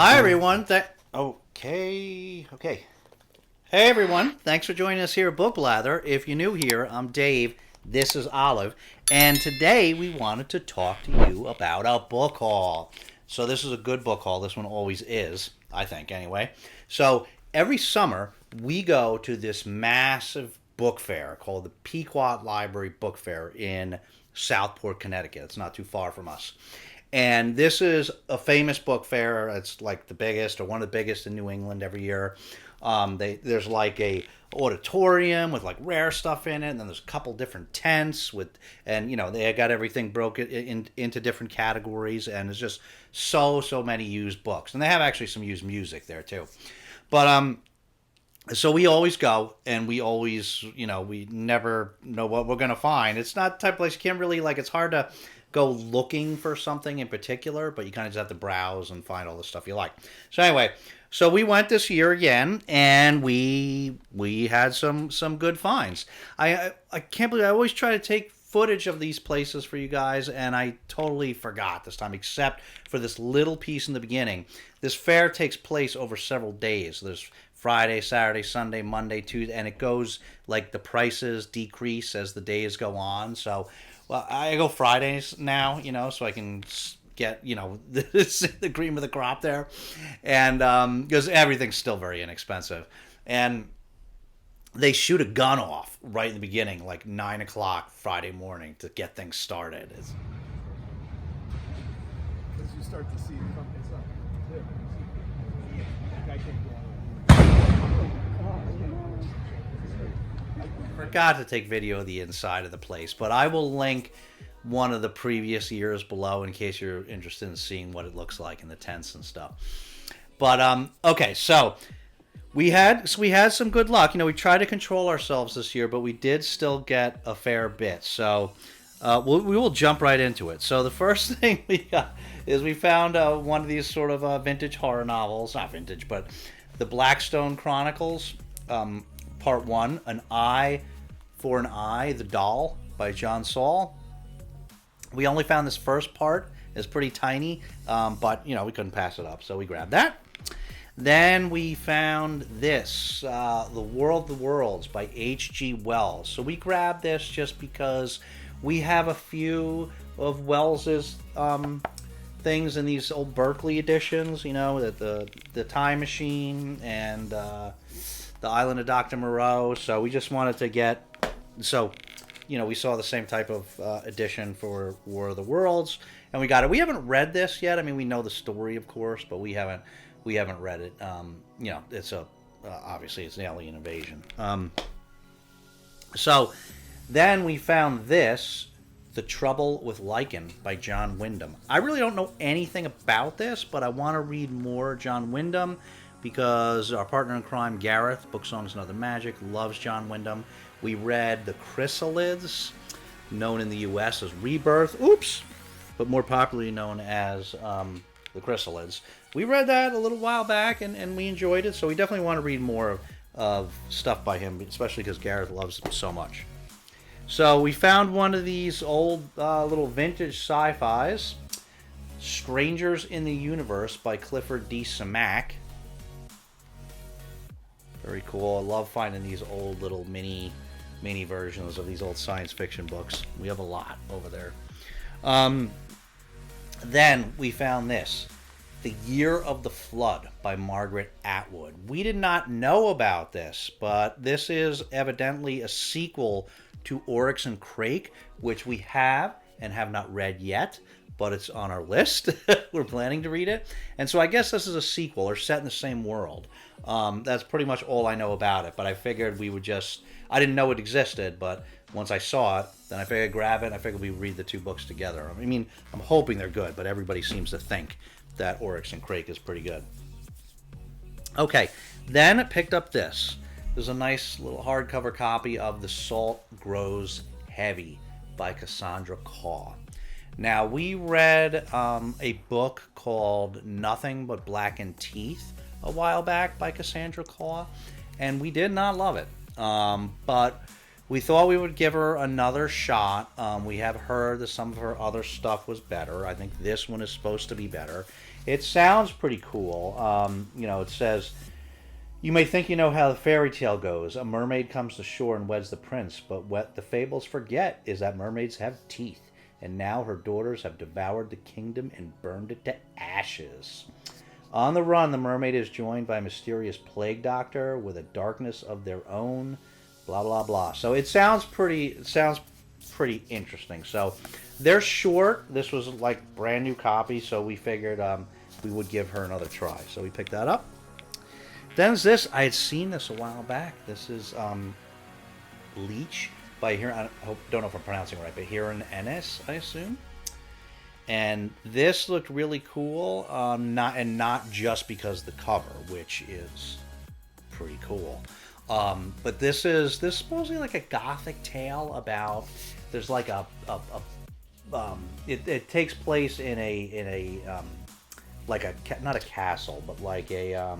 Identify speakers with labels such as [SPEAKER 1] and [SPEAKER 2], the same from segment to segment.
[SPEAKER 1] Hi everyone. Okay. Hey everyone. Thanks for joining us here at Book Blather. If you're new here, I'm Dave. This is Olive, and today we wanted to talk to you about a book haul. So this is a good book haul. This one always is, I think, anyway. So every summer we go to this massive book fair called the Pequot Library Book Fair in Southport, Connecticut. It's not too far from us. And this is a famous book fair. It's like the biggest or one of the biggest in New England every year. There's like a auditorium with like rare stuff in it, and then there's a couple different tents with, and they got everything broken into different categories, and there's just so many used books, and they have actually some used music there too. But so we always go, and we always, we never know what we're gonna find. It's not the type of place you can't really like. It's hard to go looking for something in particular, but you kind of just have to browse and find all the stuff you like. So anyway, so we went this year again, and we had some good finds. I can't believe I always try to take footage of these places for you guys, and I totally forgot this time, except for this little piece in the beginning. This fair takes place over several days. There's Friday, Saturday, Sunday, Monday, Tuesday, and it goes like the prices decrease as the days go on. So, well, I go Fridays now, so I can get, the cream of the crop there. And because everything's still very inexpensive. And they shoot a gun off right in the beginning, like 9 o'clock Friday morning to get things started.
[SPEAKER 2] Because you start to see it come. It's up. I can't go on.
[SPEAKER 1] Forgot to take video of the inside of the place, but I will link one of the previous years below in case you're interested in seeing what it looks like in the tents and stuff. But okay, so we had some good luck. We tried to control ourselves this year, but we did still get a fair bit. So we will jump right into it. So the first thing we got is we found one of these sort of vintage horror novels, not vintage, but the Blackstone Chronicles, Part 1, An Eye for an Eye, The Doll by John Saul. We only found this first part. It's pretty tiny, but, we couldn't pass it up, so we grabbed that. Then we found this, The World of the Worlds by H.G. Wells. So we grabbed this just because we have a few of Wells's things in these old Berkeley editions, the Time Machine and the Island of Dr. Moreau. So we just wanted to get, we saw the same type of edition for War of the Worlds, and we got it. We haven't read this yet. I mean, we know the story, of course, but we haven't read it. It's obviously it's an alien invasion. So then we found this, The Trouble with Lichen by John Wyndham. I really don't know anything about this, but I want to read more John Wyndham because our partner in crime, Gareth, Book Songs and Other Magic, loves John Wyndham. We read The Chrysalids, known in the U.S. as Rebirth, but more popularly known as The Chrysalids. We read that a little while back, and we enjoyed it, so we definitely want to read more of stuff by him, especially because Gareth loves it so much. So we found one of these old little vintage sci-fis, Strangers in the Universe by Clifford D. Samack. Very cool. I love finding these old little mini versions of these old science fiction books. We have a lot over there. Then we found this, The Year of the Flood by Margaret Atwood. We did not know about this, but this is evidently a sequel to Oryx and Crake, which we have and have not read yet, but it's on our list. We're planning to read it. And so I guess this is a sequel or set in the same world. That's pretty much all I know about it, but I figured I didn't know it existed, but once I saw it, then I figured I'd grab it, and I figured we'd read the two books together. I mean, I'm hoping they're good, but everybody seems to think that Oryx and Crake is pretty good. Okay, then I picked up this. There's a nice little hardcover copy of The Salt Grows Heavy by Cassandra Caw. Now, we read a book called Nothing But Blackened Teeth a while back by Cassandra Caw, and we did not love it. But we thought we would give her another shot. We have heard that some of her other stuff was better. I think this one is supposed to be better. It sounds pretty cool. It says, you may think you know how the fairy tale goes. A mermaid comes to shore and weds the prince, but what the fables forget is that mermaids have teeth, and now her daughters have devoured the kingdom and burned it to ashes. On the run, the mermaid is joined by a mysterious plague doctor with a darkness of their own. Blah blah blah. So it sounds pretty. Interesting. So they're short. This was like brand new copy, so we figured we would give her another try. So we picked that up. Then there's this. I had seen this a while back. This is Leech by here. I don't know if I'm pronouncing it right, but Hiran Ennis, I assume. And this looked really cool, not just because of the cover, which is pretty cool. But this is supposedly like a gothic tale about. There's like it takes place in a like a not a castle, but like a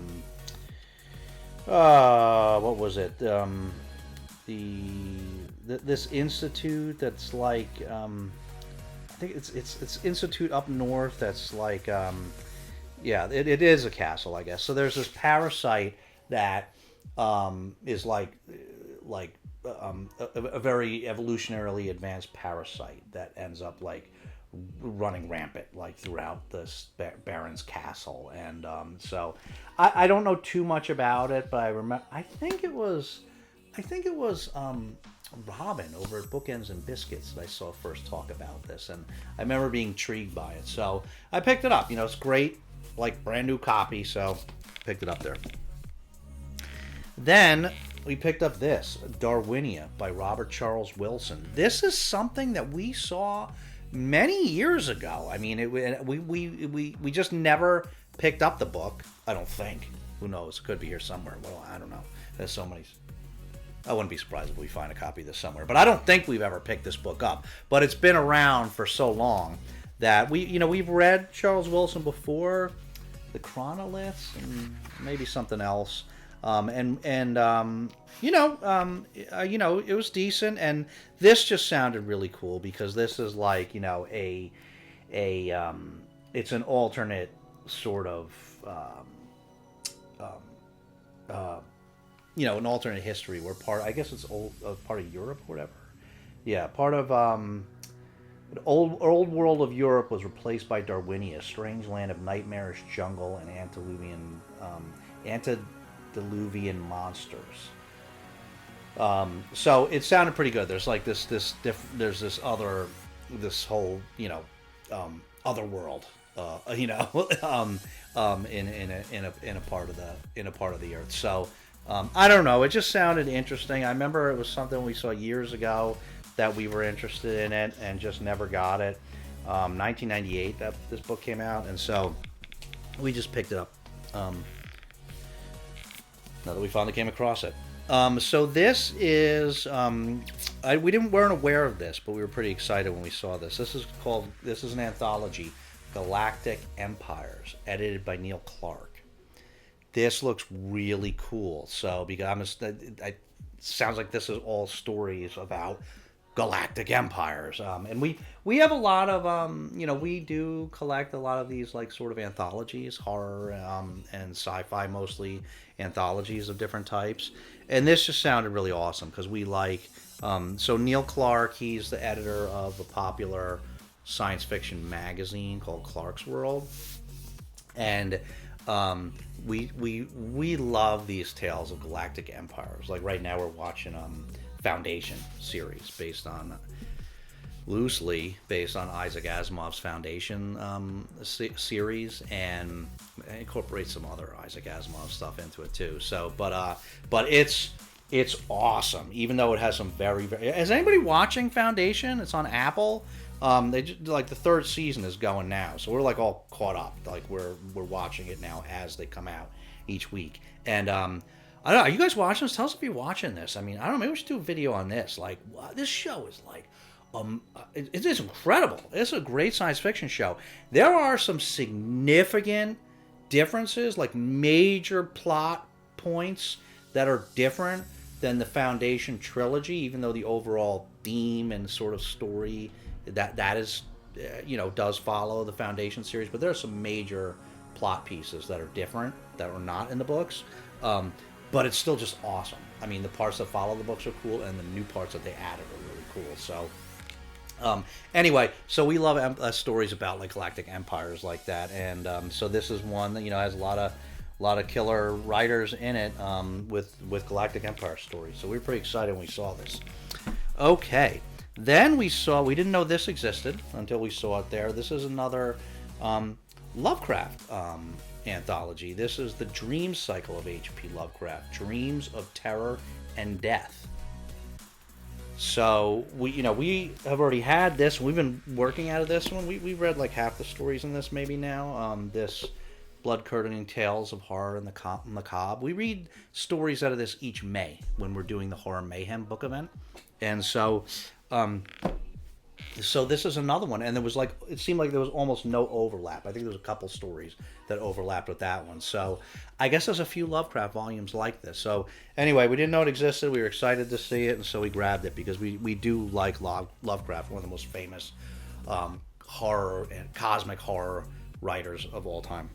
[SPEAKER 1] what was it? This institute that's like I think it's institute up north that's like it is a castle, I guess. So there's this parasite that is like a very evolutionarily advanced parasite that ends up like running rampant like throughout this Baron's castle, and so I don't know too much about it, but I remember I think it was Robin over at Bookends and Biscuits that I saw first talk about this, and I remember being intrigued by it, so I picked it up. It's great, like brand new copy, so picked it up there. Then we picked up this Darwinia by Robert Charles Wilson. This is something that we saw many years ago. I mean, we just never picked up the book. I don't think. Who knows? It could be here somewhere. Well, I don't know. There's so many. I wouldn't be surprised if we find a copy of this somewhere. But I don't think we've ever picked this book up. But it's been around for so long that we've read Charles Wilson before, The Chronoliths, and maybe something else. It was decent, and this just sounded really cool because this is like it's an alternate sort of an alternate history where I guess it's part of Europe or whatever. Yeah, part of the old world of Europe was replaced by Darwinia, a strange land of nightmarish jungle and antediluvian monsters. So it sounded pretty good. There's like there's this whole other world in a part of the earth. So I don't know. It just sounded interesting. I remember it was something we saw years ago that we were interested in it and just never got it. 1998 that this book came out, and so we just picked it up. Now that we finally came across it. So this is we weren't aware of this, but we were pretty excited when we saw this. This is an anthology, Galactic Empires, edited by Neil Clark. This looks really cool. So because it sounds like this is all stories about galactic empires, and we have a lot of we do collect a lot of these like sort of anthologies, horror and sci-fi, mostly anthologies of different types, and this just sounded really awesome because we like so Neil Clark, he's the editor of a popular science fiction magazine called Clark's World, and we love these tales of galactic empires. Like right now we're watching Foundation series loosely based on Isaac Asimov's Foundation series, and incorporates some other Isaac Asimov stuff into it too. So, but it's awesome, even though it has some very. Is anybody watching Foundation? It's on Apple. They just, like the third season is going now, so we're like all caught up. Like we're watching it now as they come out each week, and I don't know. Are you guys watching this? Tell us if you're watching this. I mean, I don't know. Maybe we should do a video on this. Like, wow, this show is like, it's incredible. It's a great science fiction show. There are some significant differences, like major plot points that are different than the Foundation trilogy, even though the overall theme and sort of story that is, does follow the Foundation series. But there are some major plot pieces that are different, that are not in the books. But it's still just awesome. I mean, the parts that follow the books are cool, and the new parts that they added are really cool. So, anyway, so we love stories about like galactic empires like that, and so this is one that has a lot of killer writers in it with galactic empire stories. So we were pretty excited when we saw this. Okay, then we didn't know this existed until we saw it there. This is another Lovecraft anthology. This is the Dream Cycle of H.P. Lovecraft, Dreams of Terror and Death. So we have already had this. We've been working out of this one. We've read like half the stories in this maybe now. This blood-curdling tales of horror and the macabre. We read stories out of this each May when we're doing the Horror Mayhem book event, and so this is another one, and it seemed like there was almost no overlap. I think there was a couple stories that overlapped with that one. So I guess there's a few Lovecraft volumes like this. So anyway, we didn't know it existed. We were excited to see it, and so we grabbed it because we do like Lovecraft, one of the most famous horror and cosmic horror writers of all time.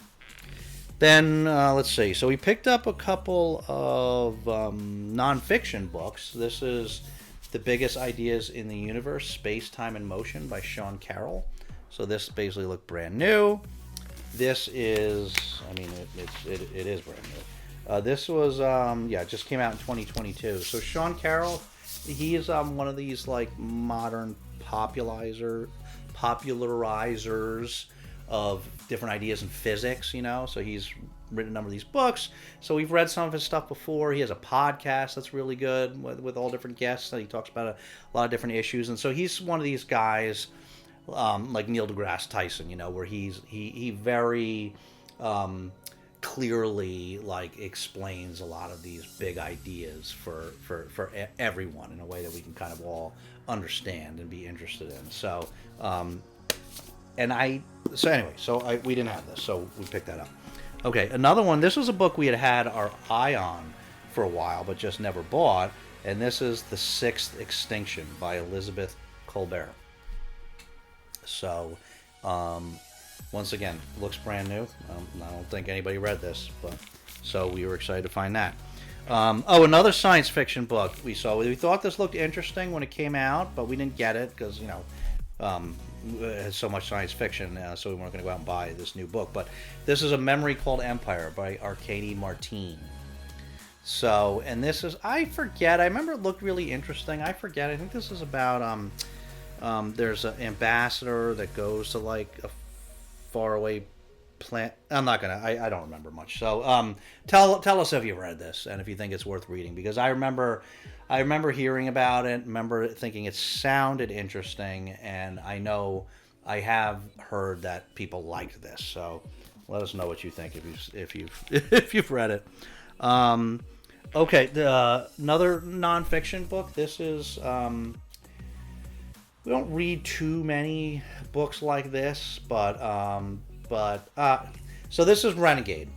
[SPEAKER 1] Then, let's see. So we picked up a couple of nonfiction books. This is The Biggest Ideas in the Universe, Space, Time, and Motion by Sean Carroll. So this basically looked brand new. This is, it is brand new. This was, it just came out in 2022. So Sean Carroll, he is one of these like modern popularizers of different ideas in physics, so he's written a number of these books. So we've read some of his stuff before. He has a podcast that's really good with all different guests. He talks about a lot of different issues, and so he's one of these guys like Neil deGrasse Tyson, where he very clearly like explains a lot of these big ideas for everyone in a way that we can kind of all understand and be interested in. So we didn't have this, so we picked that up. Okay, another one. This was a book we had our eye on for a while, but just never bought, and this is The Sixth Extinction by Elizabeth Colbert. So, once again, looks brand new. I don't think anybody read this, but so we were excited to find that. Another science fiction book we saw. We thought this looked interesting when it came out, but we didn't get it because it has so much science fiction, so we weren't going to go out and buy this new book. But this is A Memory Called Empire by Arkady Martine. So, and this is, I remember it looked really interesting. I think this is about, there's an ambassador that goes to like a faraway planet. I don't remember much. So, tell us if you read this and if you think it's worth reading, because I remember hearing about it, remember thinking it sounded interesting, and I know I have heard that people liked this. So let us know what you think if you've read it. Okay, another nonfiction book. This is we don't read too many books like this, but so this is Renegade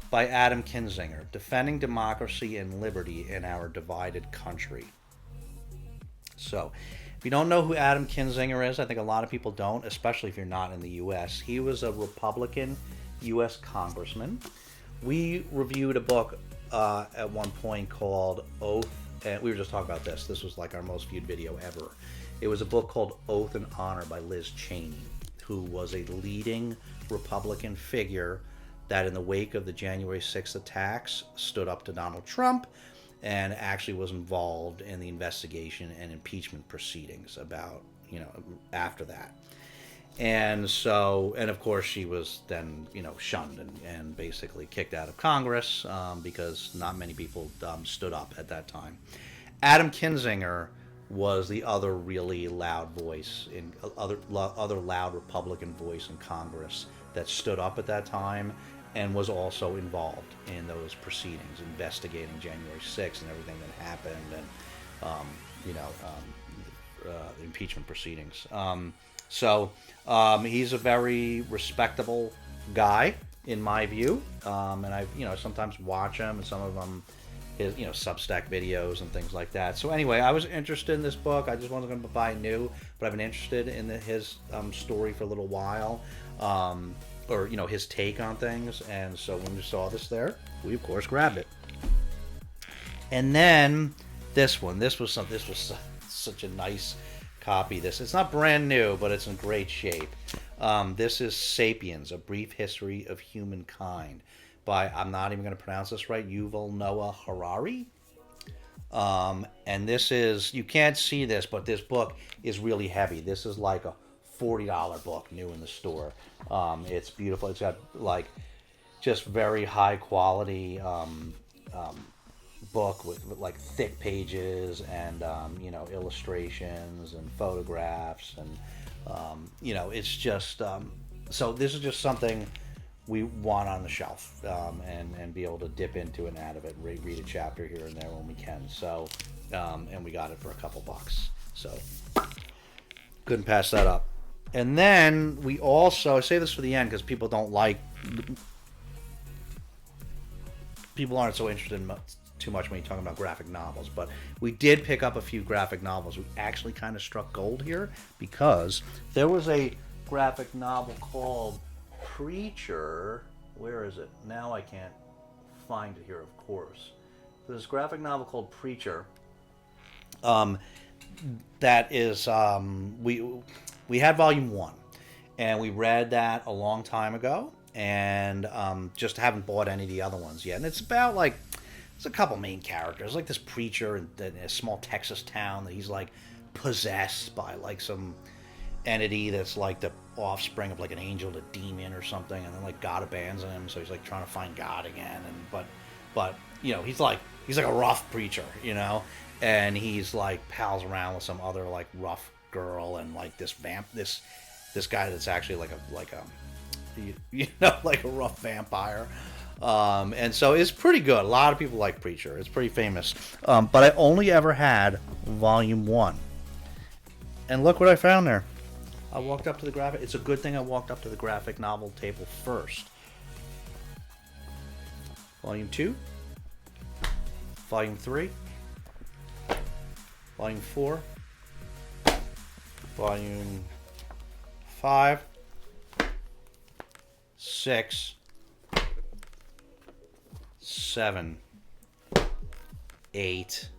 [SPEAKER 1] by Adam Kinzinger, Defending Democracy and Liberty in Our Divided Country. So, if you don't know who Adam Kinzinger is, I think a lot of people don't, especially if you're not in the U.S. He was a Republican U.S. congressman. We reviewed a book at one point called Oath, and we were just talking about this. This was like our most viewed video ever. It was a book called Oath and Honor by Liz Cheney, who was a leading Republican figure that in the wake of the January 6th attacks stood up to Donald Trump and actually was involved in the investigation and impeachment proceedings about, after that. And so, and of course she was then, shunned and basically kicked out of Congress because not many people stood up at that time. Adam Kinzinger was the other really loud voice, other loud Republican voice in Congress that stood up at that time and was also involved in those proceedings, investigating January 6th and everything that happened, and impeachment proceedings. He's a very respectable guy in my view, and I sometimes watch him and some of them his Substack videos and things like that. So anyway, I was interested in this book. I just wasn't going to buy it new, but I've been interested in his story for a little while. or his take on things. And so when we saw this there, we of course grabbed it. And then this one, this was such a nice copy. It's not brand new, but it's in great shape. This is Sapiens: A Brief History of Humankind by, I'm not even going to pronounce this right, Yuval Noah Harari. And this is, you can't see this, but this book is really heavy. This is like a $40 book new in the store. It's beautiful. It's got like just very high quality book with like thick pages and illustrations and photographs and it's just so this is just something we want on the shelf, and be able to dip into and out of it, read a chapter here and there when we can. So and we got it for a couple bucks, so couldn't pass that up. And then we also, I say this for the end because people aren't so interested in too much when you're talking about graphic novels, but we did pick up a few graphic novels. We actually kind of struck gold here because there was a graphic novel called Preacher. Where is it? Now I can't find it here, of course. There's a graphic novel called Preacher. That is, we had volume 1, and we read that a long time ago, and just haven't bought any of the other ones yet. And it's about like, there's a couple main characters, like this preacher in a small Texas town that he's like possessed by like some entity that's like the offspring of like an angel, a demon or something, and then like God abandons him, so he's like trying to find God again. And but he's like a rough preacher, and he's like pals around with some other like rough girl and like this guy that's actually like a rough vampire. And so it's pretty good. A lot of people like Preacher. It's pretty famous. But I only ever had volume 1. And look what I found there. I walked up to the graphic. It's a good thing I walked up to the graphic novel table first. Volume 2. Volume 3. Volume 4. Volume 5. 6. 7, 8,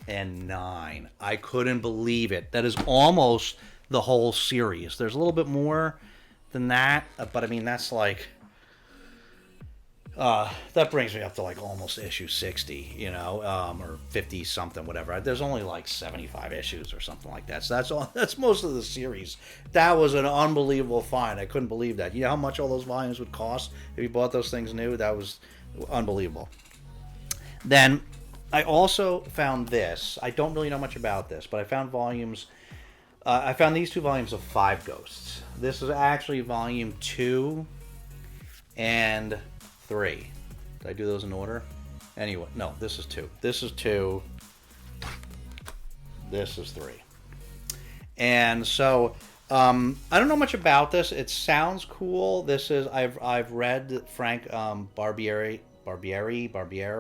[SPEAKER 1] and 9. I couldn't believe it. That is almost the whole series. There's a little bit more than that, but I mean that's like that brings me up to like almost issue 60, or 50 something, whatever. There's only like 75 issues or something like that. So that's most of the series. That was an unbelievable find. I couldn't believe that. You know how much all those volumes would cost if you bought those things new? That was unbelievable. Then I also found this. I don't really know much about this, but I found volumes. I found these 2 volumes of 5 Ghosts. This is actually volume 2 and 3. Did I do those in order? Anyway, no, this is 2. This is 2. This is 3. And so I don't know much about this. It sounds cool. This is I've read Frank Barbiere,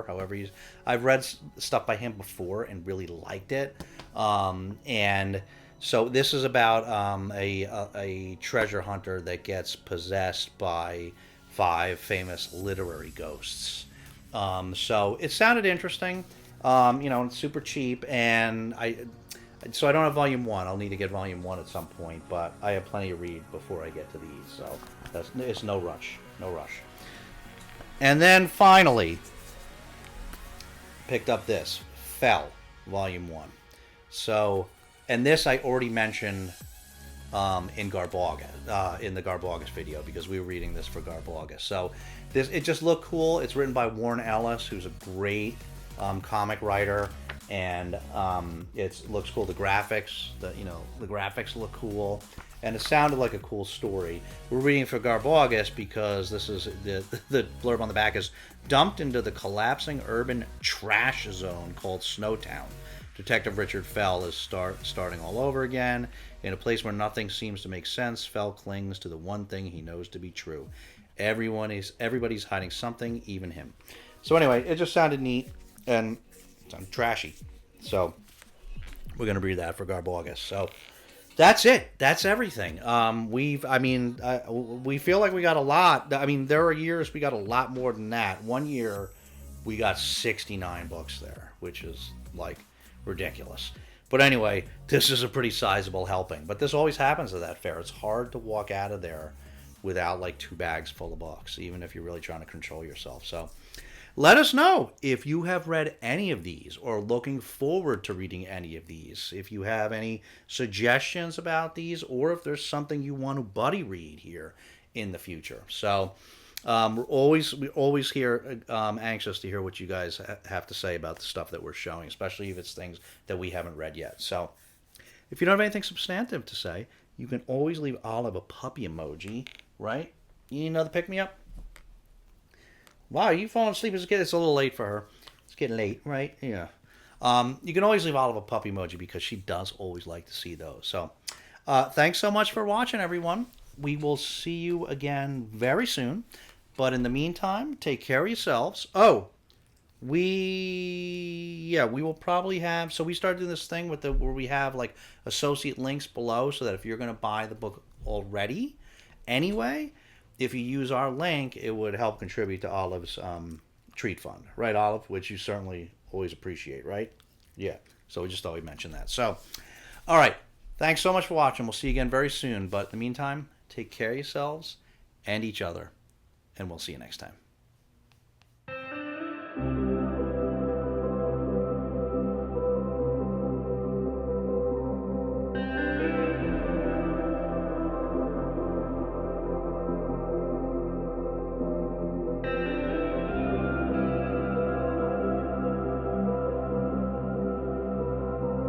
[SPEAKER 1] however he's. I've read stuff by him before and really liked it. And so this is about a treasure hunter that gets possessed by 5 famous literary ghosts. So it sounded interesting. It's super cheap, and I don't have volume 1. I'll need to get volume 1 at some point, but I have plenty to read before I get to these, so it's no rush. And then finally picked up this Fell volume 1. So, and this I already mentioned in Garbaugh, in the Garbaugh video, because we were reading this for Garbaugh. So it just looked cool. It's written by Warren Ellis, who's a great comic writer, and it looks cool. The graphics, the graphics look cool, and it sounded like a cool story. We're reading for Garbaugh because this is the blurb on the back is dumped into the collapsing urban trash zone called Snowtown. Detective Richard Fell is starting all over again. In a place where nothing seems to make sense, Fell clings to the one thing he knows to be true. Everybody's hiding something, even him. So anyway, it just sounded neat and it sounded trashy. So we're going to read that for Garbaugh. So That's it. That's everything. We feel like we got a lot. I mean, there are years we got a lot more than that. One year, we got 69 books there, which is like ridiculous. But anyway, this is a pretty sizable helping. But this always happens at that fair. It's hard to walk out of there without like 2 bags full of books, even if you're really trying to control yourself. So let us know if you have read any of these or looking forward to reading any of these. If you have any suggestions about these, or if there's something you want to buddy read here in the future. So we're always here anxious to hear what you guys have to say about the stuff that we're showing, especially if it's things that we haven't read yet. So if you don't have anything substantive to say, you can always leave Olive a puppy emoji, right? You need another pick me up? Wow, you falling asleep as a kid? It's a little late for her. It's getting late, right? Yeah. You can always leave Olive a puppy emoji because she does always like to see those. So thanks so much for watching, everyone. We will see you again very soon. But in the meantime, take care of yourselves. Oh, we will probably have, so we started doing this thing with where we have like associate links below, so that if you're going to buy the book already anyway, if you use our link, it would help contribute to Olive's treat fund, right, Olive? Which you certainly always appreciate, right? Yeah. So we just thought we'd mention that. So, all right. Thanks so much for watching. We'll see you again very soon. But in the meantime, take care of yourselves and each other, and we'll see you next time.